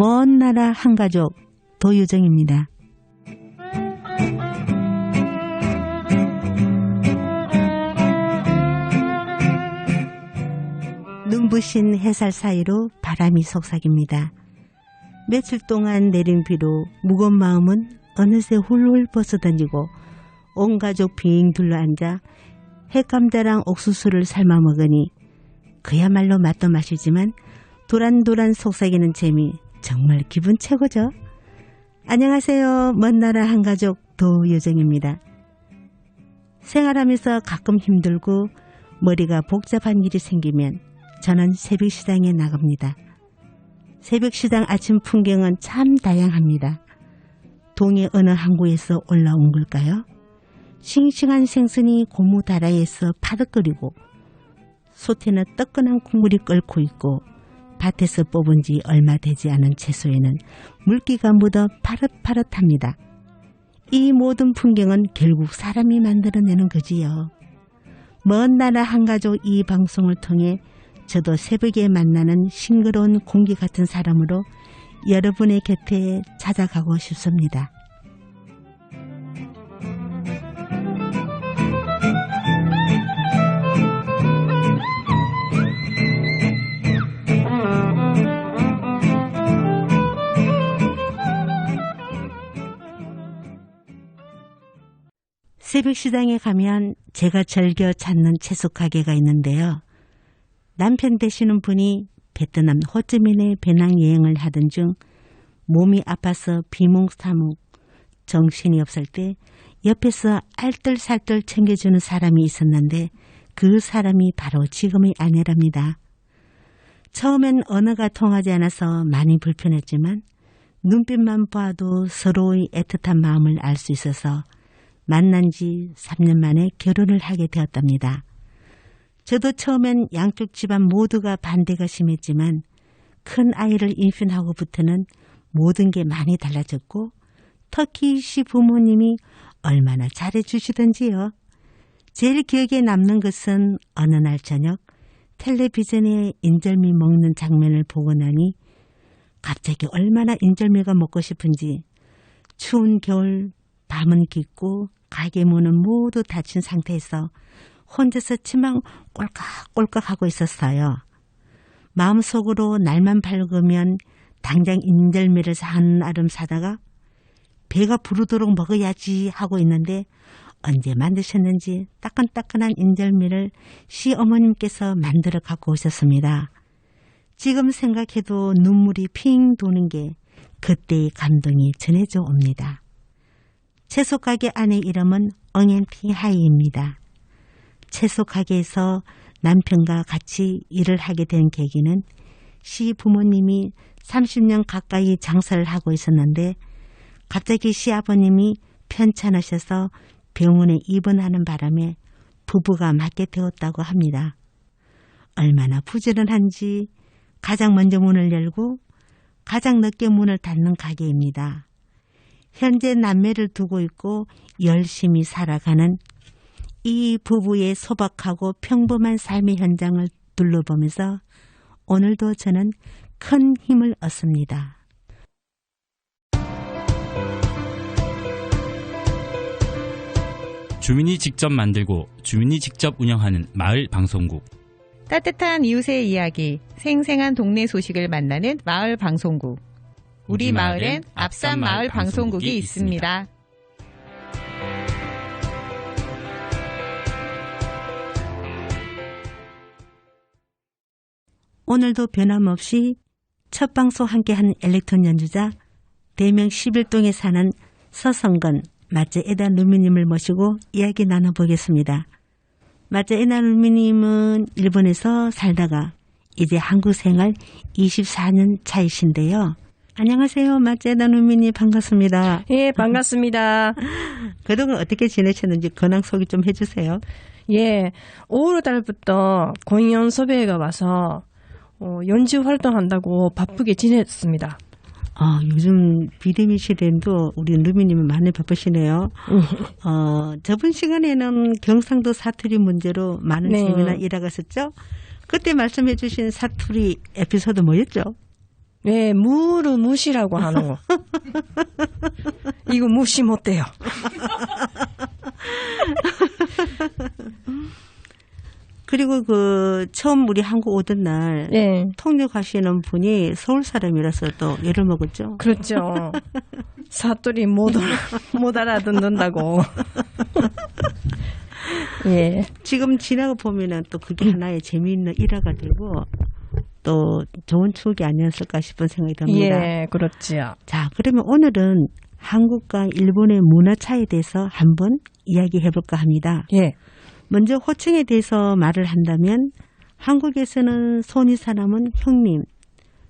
먼 나라 한가족 도유정입니다. 눈부신 햇살 사이로 바람이 속삭입니다. 며칠 동안 내린 비로 무거운 마음은 어느새 훌훌 벗어던지고 온 가족 빙 둘러앉아 햇감자랑 옥수수를 삶아 먹으니 그야말로 맛도 맛이지만 도란도란 속삭이는 재미 정말 기분 최고죠. 안녕하세요. 먼 나라 한가족 도유정입니다. 생활하면서 가끔 힘들고 머리가 복잡한 일이 생기면 저는 새벽시장에 나갑니다. 새벽시장 아침 풍경은 참 다양합니다. 동해 어느 항구에서 올라온 걸까요? 싱싱한 생선이 고무다라이에서 파득거리고 솥에는 뜨끈한 국물이 끓고 있고 밭에서 뽑은 지 얼마 되지 않은 채소에는 물기가 묻어 파릇파릇합니다. 이 모든 풍경은 결국 사람이 만들어내는 거지요. 먼 나라 한가족 이 방송을 통해 저도 새벽에 만나는 싱그러운 공기 같은 사람으로 여러분의 곁에 찾아가고 싶습니다. 새벽시장에 가면 제가 즐겨 찾는 채소 가게가 있는데요. 남편 되시는 분이 베트남 호찌민에 배낭여행을 하던 중 몸이 아파서 비몽사몽 정신이 없을 때 옆에서 알뜰살뜰 챙겨주는 사람이 있었는데 그 사람이 바로 지금의 아내랍니다. 처음엔 언어가 통하지 않아서 많이 불편했지만 눈빛만 봐도 서로의 애틋한 마음을 알 수 있어서 만난 지 3년 만에 결혼을 하게 되었답니다. 저도 처음엔 양쪽 집안 모두가 반대가 심했지만 큰 아이를 임신하고부터는 모든 게 많이 달라졌고 특히 시부모님이 얼마나 잘해주시던지요. 제일 기억에 남는 것은 어느 날 저녁 텔레비전에 인절미 먹는 장면을 보고 나니 갑자기 얼마나 인절미가 먹고 싶은지 추운 겨울 밤은 깊고 가게 문은 모두 닫힌 상태에서 혼자서 침만 꼴깍꼴깍 하고 있었어요. 마음속으로 날만 밝으면 당장 인절미를 한 알음 사다가 배가 부르도록 먹어야지 하고 있는데 언제 만드셨는지 따끈따끈한 인절미를 시어머님께서 만들어 갖고 오셨습니다. 지금 생각해도 눈물이 핑 도는 게 그때의 감동이 전해져 옵니다. 채소 가게 아내 이름은 엉앤티 하이입니다. 채소 가게에서 남편과 같이 일을 하게 된 계기는 시부모님이 30년 가까이 장사를 하고 있었는데 갑자기 시아버님이 편찮으셔서 병원에 입원하는 바람에 부부가 맡게 되었다고 합니다. 얼마나 부지런한지 가장 먼저 문을 열고 가장 늦게 문을 닫는 가게입니다. 현재 남매를 두고 있고 열심히 살아가는 이 부부의 소박하고 평범한 삶의 현장을 둘러보면서 오늘도 저는 큰 힘을 얻습니다. 주민이 직접 만들고 주민이 직접 운영하는 마을 방송국. 따뜻한 이웃의 이야기, 생생한 동네 소식을 만나는 마을 방송국. 우리 마을엔 앞산 마을 방송국이 있습니다. 오늘도 변함없이 첫 방송 함께한 엘렉트론 연주자 대명 11동에 사는 서성건 마째 에다 루미님을 모시고 이야기 나눠보겠습니다. 마째 에다 루미님은 일본에서 살다가 이제 한국 생활 24년 차이신데요. 안녕하세요. 마째 에다 루미님 반갑습니다. 예, 반갑습니다. 그동안 어떻게 지내셨는지 근황 소개 좀 해주세요. 예, 5월 달부터 공연 섭외가 와서 연주 활동한다고 바쁘게 지냈습니다. 요즘 비대면 시대에도 우리 루미님은 많이 바쁘시네요. 저번 시간에는 경상도 사투리 문제로 많은 네. 세미나 일하셨죠? 그때 말씀해 주신 사투리 에피소드 뭐였죠? 네, 무를 무시라고 하는 거. 이거 무시 못해요. 그리고 처음 우리 한국 오던 날 네. 통역하시는 분이 서울 사람이라서 또 애를 먹었죠. 그렇죠. 사투리 못 알아듣는다고. 예. 지금 지나가 보면은 또 그게 하나의 재미있는 일화가 되고 또 좋은 추억이 아니었을까 싶은 생각이 듭니다. 예, 그렇지요. 자, 그러면 오늘은 한국과 일본의 문화 차이에 대해서 한번 이야기해 볼까 합니다. 예. 먼저 호칭에 대해서 말을 한다면 한국에서는 손위 사람은 형님,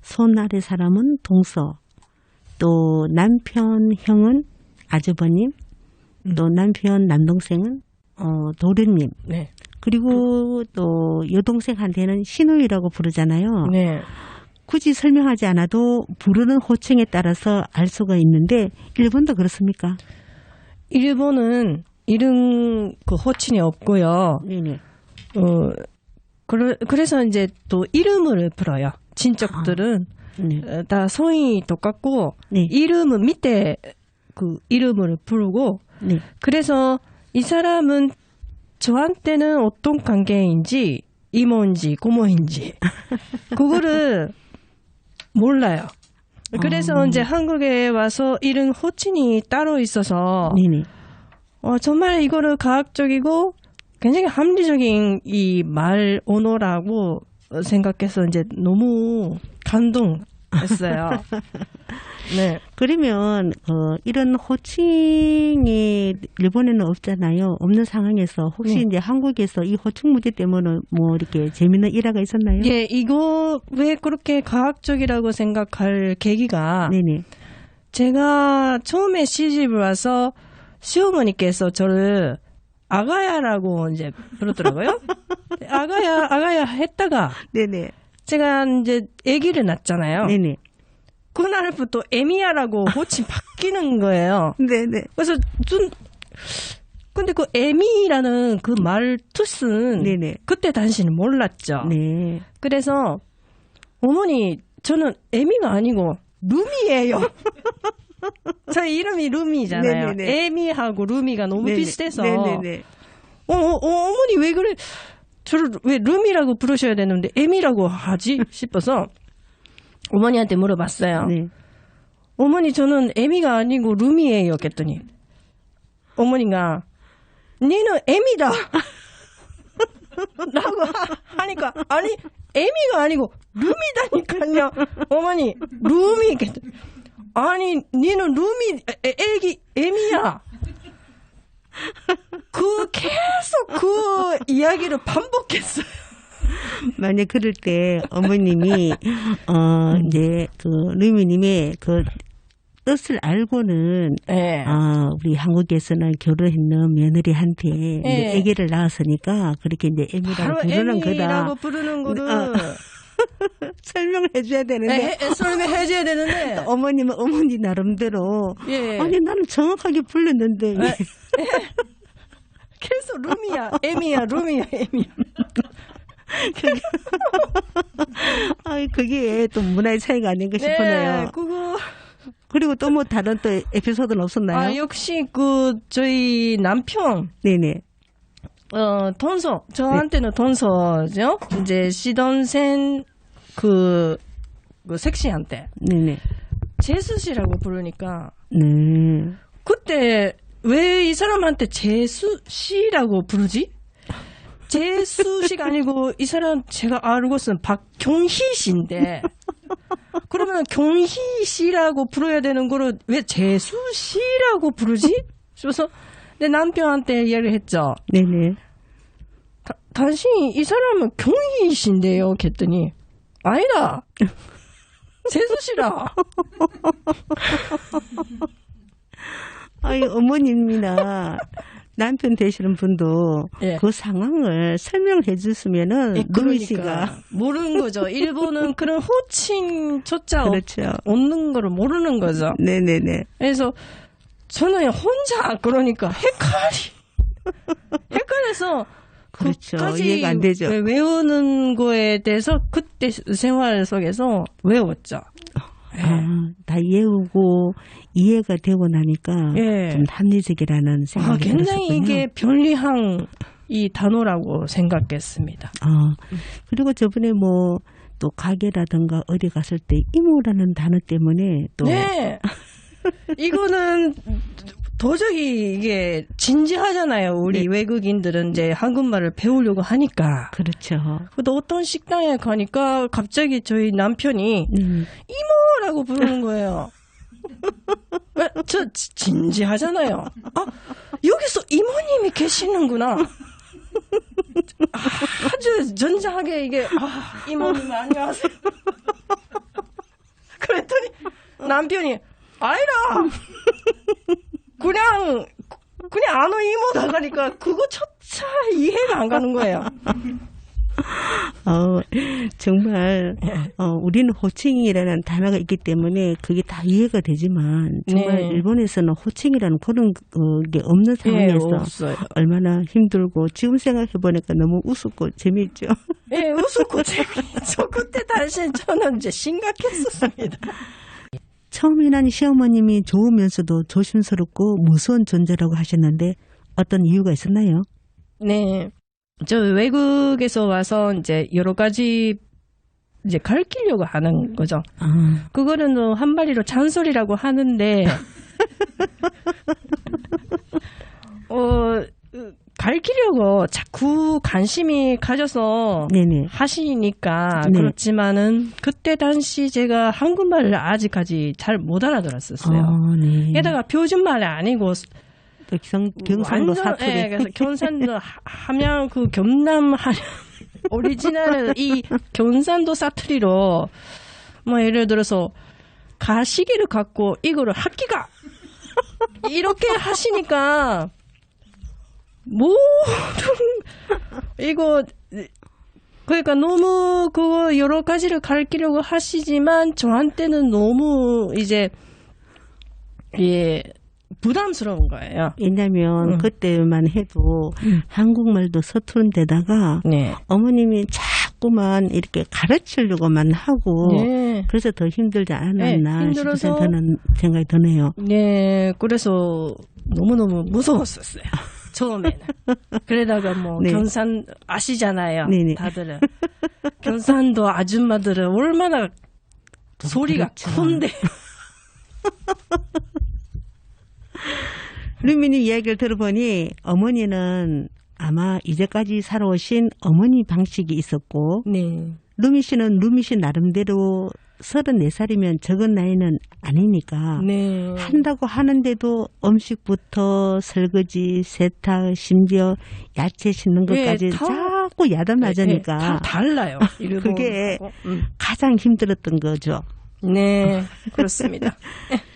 손 아래 사람은 동서, 또 남편 형은 아주버님, 또 남편 남동생은 도련님, 네. 그리고 또 여동생한테는 시누이라고 부르잖아요. 네. 굳이 설명하지 않아도 부르는 호칭에 따라서 알 수가 있는데 일본도 그렇습니까? 일본은 이름 호칭이 없고요. 네네. 그래서 이제 또 이름을 불어요. 친척들은 네. 다 성이 똑같고 네. 이름은 밑에 이름을 부르고 네. 그래서 이 사람은 저한테는 어떤 관계인지 이모인지 고모인지 그거를 몰라요. 그래서 이제 한국에 와서 이런 호칭이 따로 있어서 네네. 정말 이거를 과학적이고 굉장히 합리적인 이 말 언어라고 생각해서 이제 너무 감동했어요. 네. 그러면 이런 호칭이 일본에는 없잖아요. 없는 상황에서 혹시 네. 이제 한국에서 이 호칭 문제 때문에 뭐 이렇게 재밌는 일화가 있었나요? 예, 이거 왜 그렇게 과학적이라고 생각할 계기가 네네. 제가 처음에 시집을 와서 시어머니께서 저를 아가야라고 이제 부르더라고요. 아가야 했다가 네네. 제가 이제 아기를 낳았잖아요. 네네. 그날부터 에미야라고 호칭 바뀌는 거예요. 네네. 그래서 근데 그 에미라는 그 말 뜻은 네네. 그때 당시는 몰랐죠. 네. 그래서 어머니 저는 에미가 아니고 루미예요. 저 이름이 루미잖아요. 네네네. 에미하고 루미가 너무 네네. 비슷해서 네네네. 어머니 왜 그래? 저를 왜 루미라고 부르셔야 되는데 에미라고 하지 싶어서 어머니한테 물어봤어요. 네. 어머니 저는 에미가 아니고 루미예요. 그랬더니 어머니가 니는 에미다 라고 하니까 아니 에미가 아니고 루미다니까요. 어머니 루미 아니 니는 루미 애기 에미야. 계속 그 이야기를 반복했어요. 만약 그럴 때 어머님이 이제 루미님의 뜻을 알고는 네. 우리 한국에서는 결혼했는 며느리한테 이제 아기를 낳았으니까 그렇게 이제 에미라고 부르는 거다. 에미라고 부르는 거를 설명을 해줘야 되는데 설명해줘야 되는데 어머님은 어머니 나름대로 예. 아니 나는 정확하게 불렀는데 계속 루미야 에미야 루미야 에미야. 그게 또 문화의 차이가 아닌가 싶으네요. 그거. 그리고 또 뭐 다른 또 에피소드는 없었나요? 역시 저희 남편. 네네. 돈서. 저한테는 돈서죠. 이제 시동생 섹시한테. 네네. 제수씨라고 부르니까. 네. 그때 왜 이 사람한테 제수씨라고 부르지? 제수씨가 아니고 이 사람 제가 알고서는 박경희 씨인데 그러면 경희 씨라고 부르야 되는 거를 왜 제수씨라고 부르지? 그래서 내 남편한테 이야기를 했죠. 네네. 당신이 이 사람은 경희 씨인데요. 그랬더니 아니다. 제수씨라. 아니 어머님이나 남편 되시는 분도 예. 그 상황을 설명해 줬으면은 루미 씨가 모르는 거죠. 일본은 그런 호칭조차 그렇죠. 없는 거를 모르는 거죠. 네네네. 그래서 저는 혼자 그러니까 헷갈려서 그렇죠. 그까지 이해가 안 되죠. 외우는 거에 대해서 그때 생활 속에서 외웠죠. 다 외우고 이해가 되고 나니까 예. 좀 합리적이라는 생각이 굉장히 들었었군요. 이게 편리한 이 단어라고 생각했습니다. 그리고 저번에 뭐 또 가게라든가 어디 갔을 때 이모라는 단어 때문에 또 네. 이거는 도저히 이게 진지하잖아요. 우리 외국인들은 이제 한국말을 배우려고 하니까. 그렇죠. 또 어떤 식당에 가니까 갑자기 저희 남편이 이모라고 부르는 거예요. 저 진지하잖아요. 여기서 이모님이 계시는구나. 아주 전자하게 이게 이모님 안녕하세요. 그랬더니 남편이 아니라 그냥 아노 이모 나가니까 그거조차 이해가 안 가는 거예요. 정말 우리는 호칭이라는 단어가 있기 때문에 그게 다 이해가 되지만 정말 네. 일본에서는 호칭이라는 그런 게 없는 상황에서 없어요. 얼마나 힘들고 지금 생각해 보니까 너무 우습고 재미있죠. 예, 웃었고 재밌죠. 그때 당시 저는 이제 심각했었습니다. 처음에는 시어머님이 좋으면서도 조심스럽고 무서운 존재라고 하셨는데 어떤 이유가 있었나요? 네. 저 외국에서 와서 이제 여러 가지 이제 가르치려고 하는 거죠. 그거는 한 마리로 잔소리라고 하는데, 가르치려고 자꾸 관심이 가져서 네네. 하시니까 네. 그렇지만은 그때 당시 제가 한국말을 아직까지 잘 못 알아들었었어요. 네. 게다가 표준말이 아니고 또 경상도 사투리. 예, 그래서 경상도 함양 그 경남 오리지널 이 경상도 사투리로 뭐 예를 들어서 가시기를 갖고 이거를 학기가 이렇게 하시니까 모든 이거 그러니까 너무 그거 여러 가지를 가르치려고 하시지만 저한테는 너무 이제 예. 부담스러운 거예요. 왜냐하면 그때만 해도 한국말도 서투른 데다가 네. 어머님이 자꾸만 이렇게 가르치려고만 하고 네. 그래서 더 힘들지 않았나 네, 힘들어서- 싶어서 저는 생각이 드네요. 네, 그래서 너무너무 무서웠었어요. 처음에는. 그러다가 뭐 네. 경산 아시잖아요. 네네. 다들은. 경산도 아줌마들은 얼마나 소리가 그렇죠. 큰데. 루미님 이야기를 들어보니 어머니는 아마 이제까지 살아오신 어머니 방식이 있었고 네. 루미 씨는 루미 씨 나름대로 34살이면 적은 나이는 아니니까 네. 한다고 하는데도 음식부터 설거지, 세탁, 심지어 야채 씻는 예, 것까지 다- 자꾸 야단맞으니까 다 달라요. 그게 일본하고. 가장 힘들었던 거죠. 네, 그렇습니다.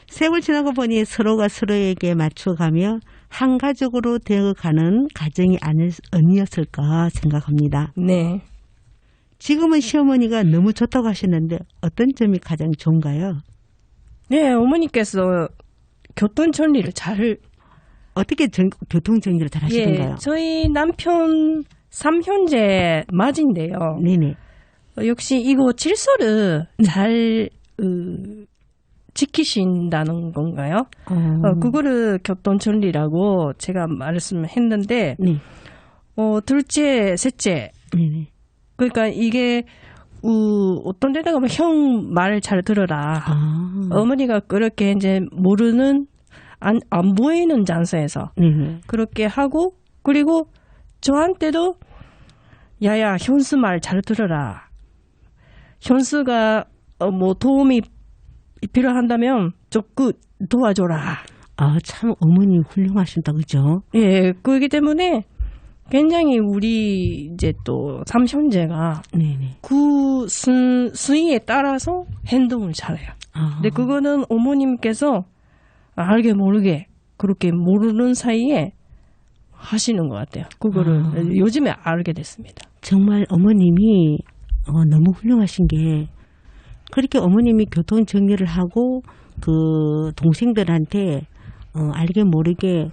세월 지나고 보니 서로가 서로에게 맞춰가며 한 가족으로 되어가는 가정이 아니었을까 생각합니다. 네. 지금은 시어머니가 너무 좋다고 하시는데 어떤 점이 가장 좋은가요? 네, 어머니께서 교통정리를 잘 어떻게 교통정리를 잘 하시던가요? 예, 저희 남편 3형제 맞인데요. 네네. 역시 이거 질서를 잘 지키신다는 건가요? 그거를 교통정리라고 제가 말씀했는데 네. 둘째, 셋째 네네. 그러니까 이게 어떤 데다가 형 말 잘 들어라. 어머니가 그렇게 이제 모르는 안 보이는 장소에서 네네. 그렇게 하고 그리고 저한테도 야야 현수 말 잘 들어라. 현수가 뭐 도움이 필요한다면 조금 도와줘라. 참 어머니 훌륭하신다 그죠? 예, 그렇기 때문에 굉장히 우리 이제 또 삼형제가 네네. 그 수위에 따라서 행동을 잘해요. 근데 그거는 어머님께서 알게 모르게 그렇게 모르는 사이에 하시는 것 같아요. 그거를 요즘에 알게 됐습니다. 정말 어머님이 너무 훌륭하신 게 그렇게 어머님이 교통 정리를 하고 그 동생들한테 알게 모르게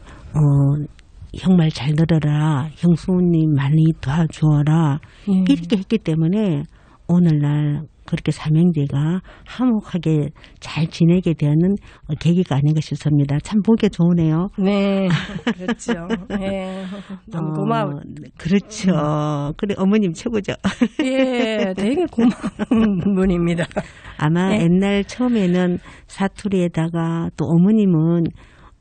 형 말 잘 들어라, 형수님 많이 도와주어라 이렇게 했기 때문에 오늘날 그렇게 삼형제가 화목하게 잘 지내게 되는 계기가 아닌가 싶습니다. 참 보기 좋으네요. 네, 그렇죠. 네, 너무 고마워. 그렇죠. 그래 어머님 최고죠. 예, 되게 고마운 분입니다. 아마 네. 옛날 처음에는 사투리에다가 또 어머님은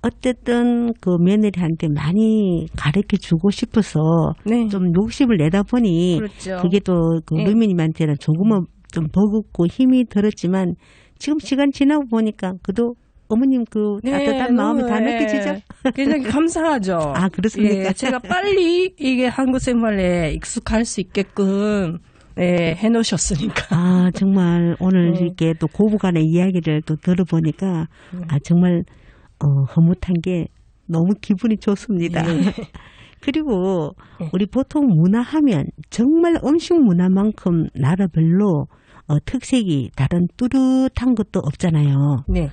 어쨌든 그 며느리한테 많이 가르쳐 주고 싶어서 네. 좀 욕심을 내다 보니 그렇죠. 그게 또 그 네. 누님한테는 조금은 좀 버겁고 힘이 들었지만 지금 시간 지나고 보니까 그도 어머님 그 따뜻한 마음이 다 느껴지죠? 굉장히 감사하죠. 아, 그렇습니까? 예, 제가 빨리 이게 한국 생활에 익숙할 수 있게끔 예, 해놓으셨으니까. 아, 정말 오늘 이렇게 또 고부간의 이야기를 또 들어보니까 아, 정말 흐뭇한 게 너무 기분이 좋습니다. 그리고 우리 보통 문화하면 정말 음식 문화만큼 나라별로 특색이 다른 뚜렷한 것도 없잖아요. 네.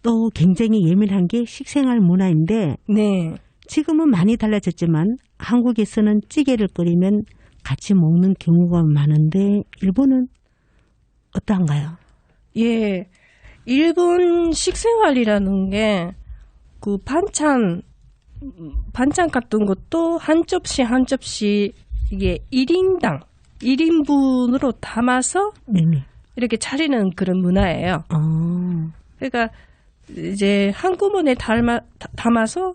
또 굉장히 예민한 게 식생활 문화인데 네. 지금은 많이 달라졌지만 한국에서는 찌개를 끓이면 같이 먹는 경우가 많은데 일본은 어떠한가요? 예. 일본 식생활이라는 게 그 반찬 같은 것도 한 접시 한 접시 이게 1인당 1인분으로 담아서 네네. 이렇게 차리는 그런 문화예요. 그러니까 이제 한꺼번에 담아서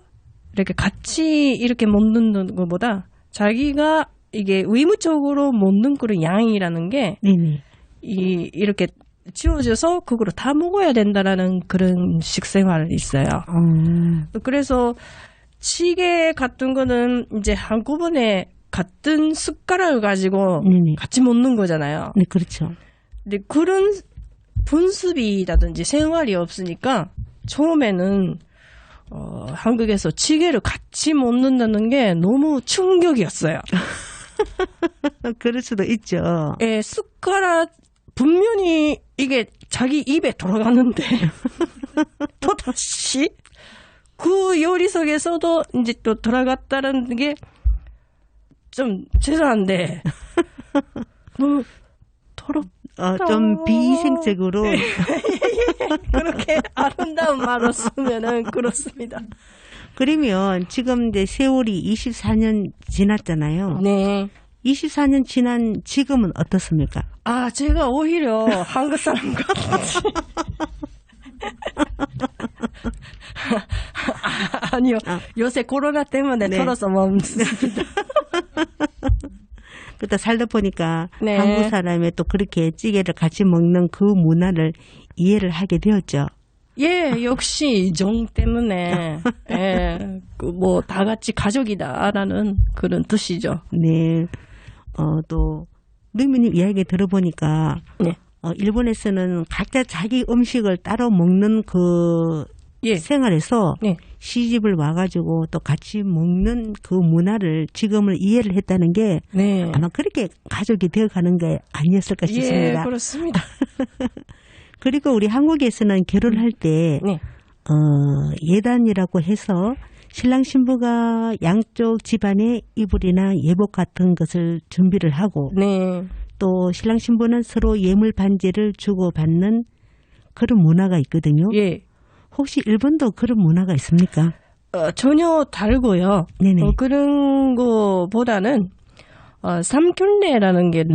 이렇게 같이 이렇게 먹는 것보다 자기가 이게 의무적으로 먹는 그런 양이라는 게 네네. 이렇게 지워져서 그거를 다 먹어야 된다라는 그런 식생활이 있어요. 그래서 찌개 같은 거는 이제 한꺼번에 같은 숟가락을 가지고 네네. 같이 먹는 거잖아요. 네, 그렇죠. 근데 그런 분습이라든지 생활이 없으니까 처음에는 한국에서 찌개를 같이 먹는다는 게 너무 충격이었어요. 그럴 수도 있죠. 예, 숟가락 분명히 이게 자기 입에 돌아가는데 또 다시 그 요리석에서도 이제 또 돌아갔다는 게 좀 죄송한데 너무 좀 비이생적으로 그렇게 아름다운 말을 쓰면은 그렇습니다. 그러면 지금 이제 세월이 24년 지났잖아요. 네. 24년 지난 지금은 어떻습니까? 아, 제가 오히려 한국 사람 같지. 아니요. 요새 코로나 때문에 네. 털어서 멈습니다. 그러다 살다 보니까 네. 한국 사람의 또 그렇게 찌개를 같이 먹는 그 문화를 이해를 하게 되었죠. 예, 역시 정 때문에 예, 뭐 다 같이 가족이다라는 그런 뜻이죠. 네. 또 루미님 이야기 들어보니까 네. 일본에서는 각자 자기 음식을 따로 먹는 그 예. 생활에서 네. 시집을 와가지고 또 같이 먹는 그 문화를 지금을 이해를 했다는 게 네. 아마 그렇게 가족이 되어가는 게 아니었을까 싶습니다. 예, 그렇습니다. 그리고 우리 한국에서는 결혼할 때 네. 예단이라고 해서 신랑 신부가 양쪽 집안에 이불이나 예복 같은 것을 준비를 하고 네. 또 신랑 신부는 서로 예물 반지를 주고받는 그런 문화가 있거든요. 예. 혹시 일본도 그런 문화가 있습니까? 전혀 다르고요. 네네. 그런 거보다는 삼견례라는 게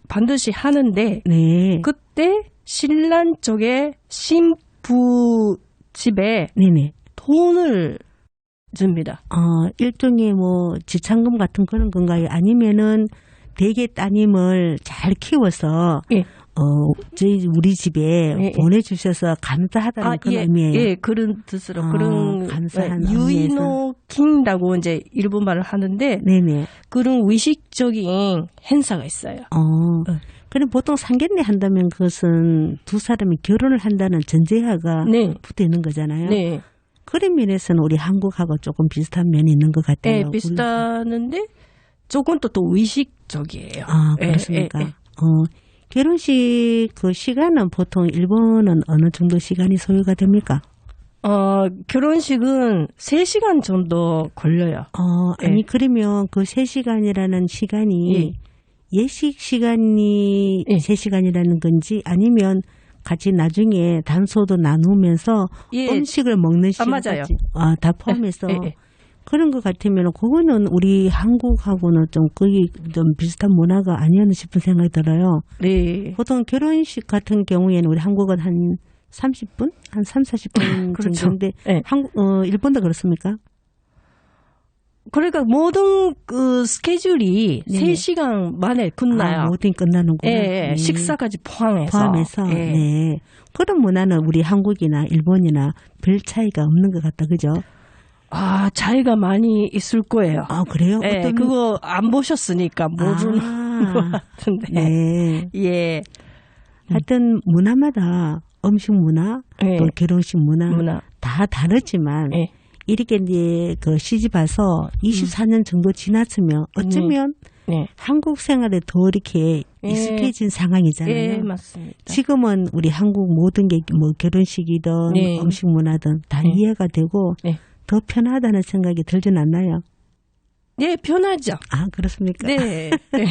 반드시 하는데 네. 그때 신랑 쪽에 신부 집에 네네. 돈을 줍니다. 일종의 뭐 지참금 같은 그런 건가요? 아니면은 대개 따님을 잘 키워서 예. 우리 집에 예. 보내주셔서 감사하다는 그런 예, 의미예요. 예, 그런 뜻으로 그런 감사한 유이노킹이라고 이제 일본 말을 하는데 네네. 그런 의식적인 행사가 있어요. 그럼 보통 상견례 한다면 그것은 두 사람이 결혼을 한다는 전제하가 네. 붙어 있는 거잖아요. 네. 그런 면에서는 우리 한국하고 조금 비슷한 면이 있는 것 같아요. 네, 비슷하는데 조금 또 의식적이에요. 그렇습니까? 예, 예. 결혼식 그 시간은 보통 일본은 어느 정도 시간이 소요가 됩니까? 결혼식은 3시간 정도 걸려요. 아니, 그러면 그 3시간이라는 시간이 예. 예식 시간이 예. 3시간이라는 건지 아니면 같이 나중에 단소도 나누면서 예. 음식을 먹는 맞아요. 시간까지 다 포함해서 예, 예. 그런 것 같으면 그거는 우리 한국하고는 좀 거의 좀 비슷한 문화가 아니었나 싶은 생각이 들어요. 네. 보통 결혼식 같은 경우에는 우리 한국은 한 30분? 한 3, 40분 그렇죠. 정도인데 네. 일본도 그렇습니까? 그러니까 모든 그 스케줄이 네네. 3시간 만에 끝나요. 모든 끝나는구나. 예, 식사까지 포함해서. 포함해서. 예. 네. 그런 문화는 우리 한국이나 일본이나 별 차이가 없는 것 같다. 그죠? 차이가 많이 있을 거예요. 그래요? 예, 그거 안 보셨으니까 모르는 것 같은데. 네. 예. 하여튼 문화마다 음식 문화, 예. 또 결혼식 문화 다 다르지만 예. 이렇게 이제 그 시집 와서 24년 정도 지났으면 어쩌면 네. 한국 생활에 더 이렇게 익숙해진 상황이잖아요. 예, 맞습니다. 지금은 우리 한국 모든 게 뭐 결혼식이든 네. 음식 문화든 다 네. 이해가 되고 네. 더 편하다는 생각이 들진 않나요? 네, 편하죠. 그렇습니까? 네. 네.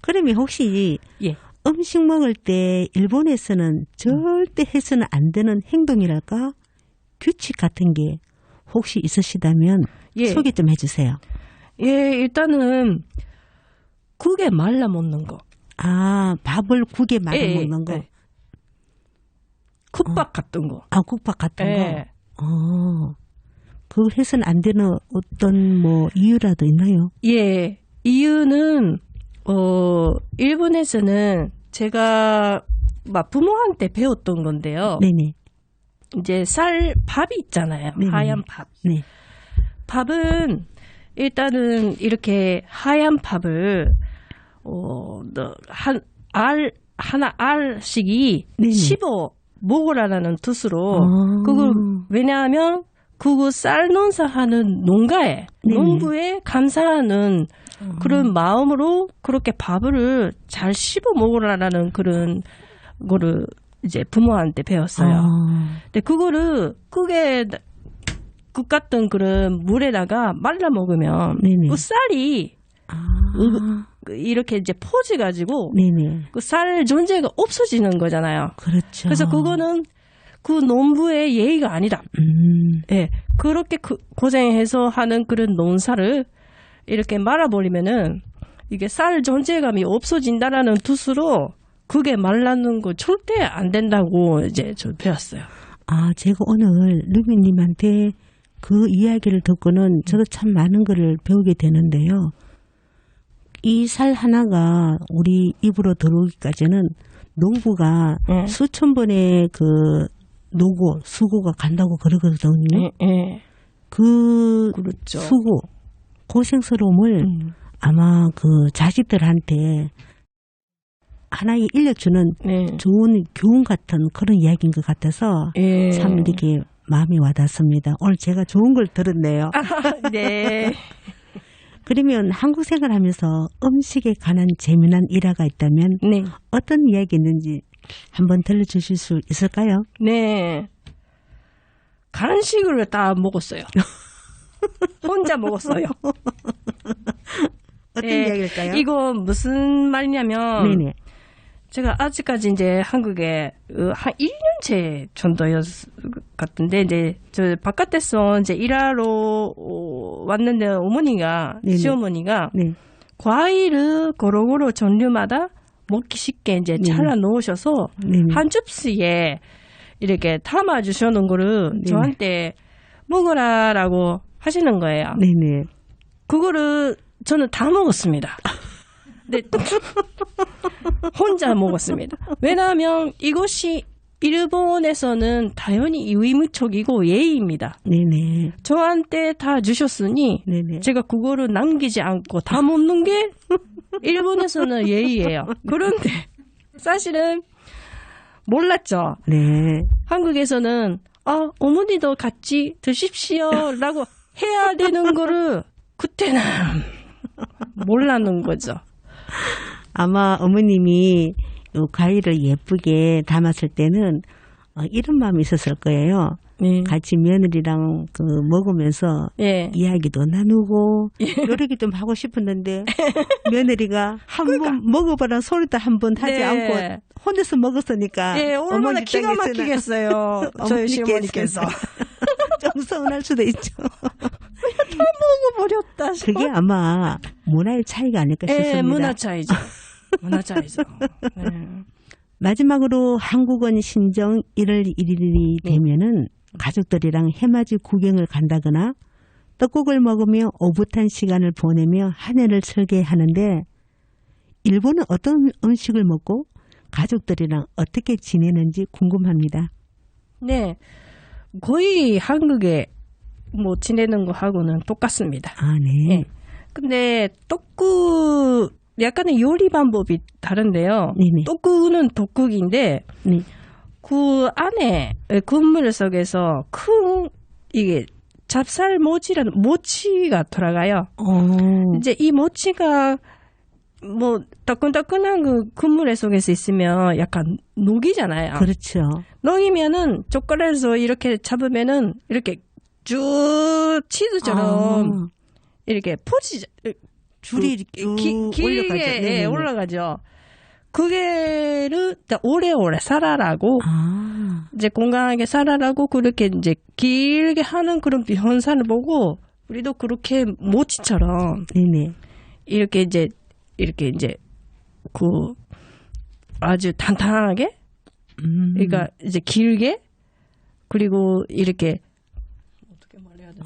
그러면 혹시 예. 음식 먹을 때 일본에서는 절대 해서는 안 되는 행동이랄까? 규칙 같은 게 혹시 있으시다면 예. 소개 좀 해주세요. 예, 일단은 국에 말라 먹는 거. 밥을 국에 말아 예, 먹는 거. 예. 국밥 같은 거. 국밥 같은 예. 거. 그거 해서는 안 되는 어떤 뭐 이유라도 있나요? 예, 이유는 일본에서는 제가 막 부모한테 배웠던 건데요. 네네. 이제 밥이 있잖아요. 네네. 하얀 밥. 네. 밥은 일단은 이렇게 하얀 밥을 하나 알씩이 네네. 씹어 먹으라는 뜻으로 아. 그걸 왜냐하면 그거 쌀 농사하는 농가에 네네. 농부에 감사하는 그런 마음으로 그렇게 밥을 잘 씹어 먹으라는 그런 거를 이제 부모한테 배웠어요. 근데 그거를 국 같은 그런 물에다가 말라 먹으면 네네. 그 쌀이 이렇게 이제 퍼져가지고 네네. 그 쌀 존재가 없어지는 거잖아요. 그렇죠. 그래서 그거는 그 농부의 예의가 아니다. 예, 그렇게 고생해서 하는 그런 농사를 이렇게 말아버리면은 이게 쌀 존재감이 없어진다라는 뜻으로 그게 말라는 거 절대 안 된다고 이제 저 배웠어요. 제가 오늘 루미님한테 그 이야기를 듣고는 저도 참 많은 거를 배우게 되는데요. 이 쌀 하나가 우리 입으로 들어오기까지는 농부가 수천 번의 그 노고, 수고가 간다고 그러거든요. 그렇죠. 수고, 고생스러움을 아마 그 자식들한테 하나의 일려주는 좋은 교훈 같은 그런 이야기인 것 같아서 참 이렇게 마음이 와닿습니다. 오늘 제가 좋은 걸 들었네요. 네. 그러면 한국 생활하면서 음식에 관한 재미난 일화가 있다면 네. 어떤 이야기 있는지 한번 들려주실 수 있을까요? 네. 간식을 다 먹었어요. 혼자 먹었어요. 어떤 이야기일까요? 이거 무슨 말이냐면 네네. 제가 아직까지 이제 한국에 한 1년째 정도였 같은데 이제 저 바깥에서 이제 일하러 왔는데 어머니가 네네. 시어머니가 네. 과일을 고루고루 종류마다 먹기 쉽게 이제 잘라 놓으셔서 네네. 한 접시에 이렇게 담아 주시는 거를 네네. 저한테 먹으라라고 하시는 거예요. 네네. 그거를 저는 다 먹었습니다. 네, 혼자 먹었습니다. 왜냐하면 이것이 일본에서는 당연히 의무적이고 예의입니다. 네네. 저한테 다 주셨으니 네네. 제가 그거를 남기지 않고 다 먹는 게 일본에서는 예의예요. 그런데 사실은 몰랐죠. 네. 한국에서는 어머니도 같이 드십시오라고 해야 되는 거를 그때는 몰랐는 거죠. 아마 어머님이 이 과일을 예쁘게 담았을 때는 이런 마음이 있었을 거예요. 네. 같이 며느리랑 그 먹으면서 예. 이야기도 나누고 요리기 좀 하고 싶었는데 며느리가 한 번 먹어봐라 소리도 한 번 하지 네. 않고 혼자서 먹었으니까 예, 얼마나 기가 막히겠어요. 저희 시어머니께서. 좀 서운할 수도 있죠. 다 먹어버렸다. 그게 아마 문화의 차이가 아닐까 싶습니다. 예, 문화 차이죠. 문화 차이죠. 네. 마지막으로 한국은 신정 1월 1일이 되면은 가족들이랑 해맞이 구경을 간다거나 떡국을 먹으며 오붓한 시간을 보내며 한 해를 설계하는데 일본은 어떤 음식을 먹고 가족들이랑 어떻게 지내는지 궁금합니다. 네. 거의 한국에 뭐 지내는 거 하고는 똑같습니다. 아, 네. 네. 근데 떡국 약간의 요리 방법이 다른데요. 네네. 떡국은 떡국인데 네. 그 안에 국물 속에서 큰 이게 찹쌀 모찌라는 모찌가 들어가요. 이제 이 모찌가 뭐 따끈따끈한 그 국물 속에서 있으면 약간 녹이잖아요. 그렇죠. 녹이면은 초콜릿에서 이렇게 잡으면은 이렇게 쭉 치즈처럼 이렇게 포지 줄이 쭉 올라가죠. 길게 네네네. 올라가죠. 그게를 오래오래 살아라고 이제 건강하게 살아라고 그렇게 이제 길게 하는 그런 현상을 보고 우리도 그렇게 모찌처럼 네네. 이렇게 이제 그 아주 탄탄하게 그러니까 이제 길게 그리고 이렇게 어떻게 말해야 되나?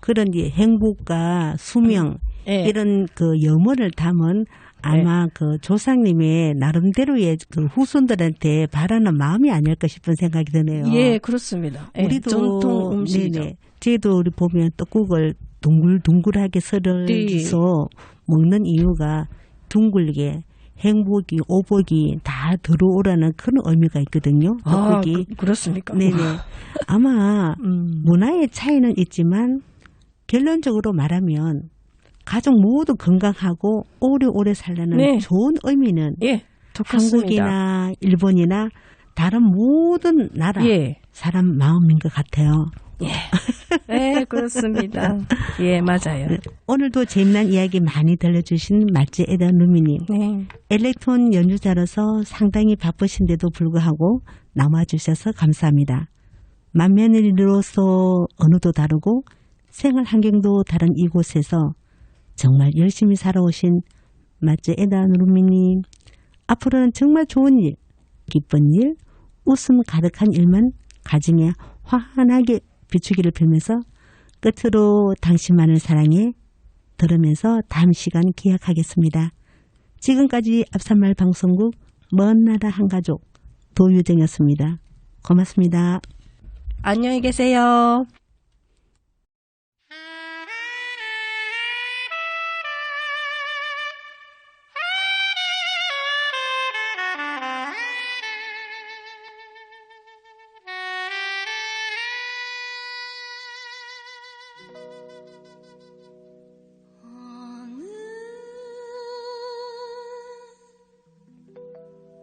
그런 이제 행복과 수명 예. 이런 그 염원을 담은 아마 그 조상님의 나름대로의 그 후손들한테 바라는 마음이 아닐까 싶은 생각이 드네요. 예, 그렇습니다. 예, 우리도 전통 음식이죠. 네네. 저희도 우리 보면 떡국을 둥글둥글하게 썰어서 먹는 이유가 둥글게 행복이 오복이 다 들어오라는 그런 의미가 있거든요. 떡국이. 그렇습니까? 네네. 아마 문화의 차이는 있지만 결론적으로 말하면 가족 모두 건강하고 오래오래 살라는 네. 좋은 의미는 예, 좋겠습니다. 한국이나 일본이나 다른 모든 나라 예. 사람 마음인 것 같아요. 예. 네, 그렇습니다. 예, 맞아요. 오늘도 재미난 이야기 많이 들려주신 맛집 에다 누미님. 네. 엘렉트론 연주자로서 상당히 바쁘신데도 불구하고 남아주셔서 감사합니다. 맏며느리로서 언어도 다르고 생활 환경도 다른 이곳에서 정말 열심히 살아오신 맛집 에다 누미님. 앞으로는 정말 좋은 일, 기쁜 일, 웃음 가득한 일만 가정에 환하게 비추기를 빌면서 끝으로 당신만을 사랑해 들으면서 다음 시간 기약하겠습니다. 지금까지 앞산마을 방송국 먼 나라 한가족 도유정이었습니다. 고맙습니다. 안녕히 계세요.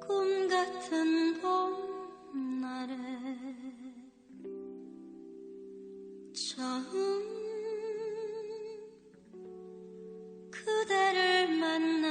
꿈 같은 봄날에 처음 그대를 만나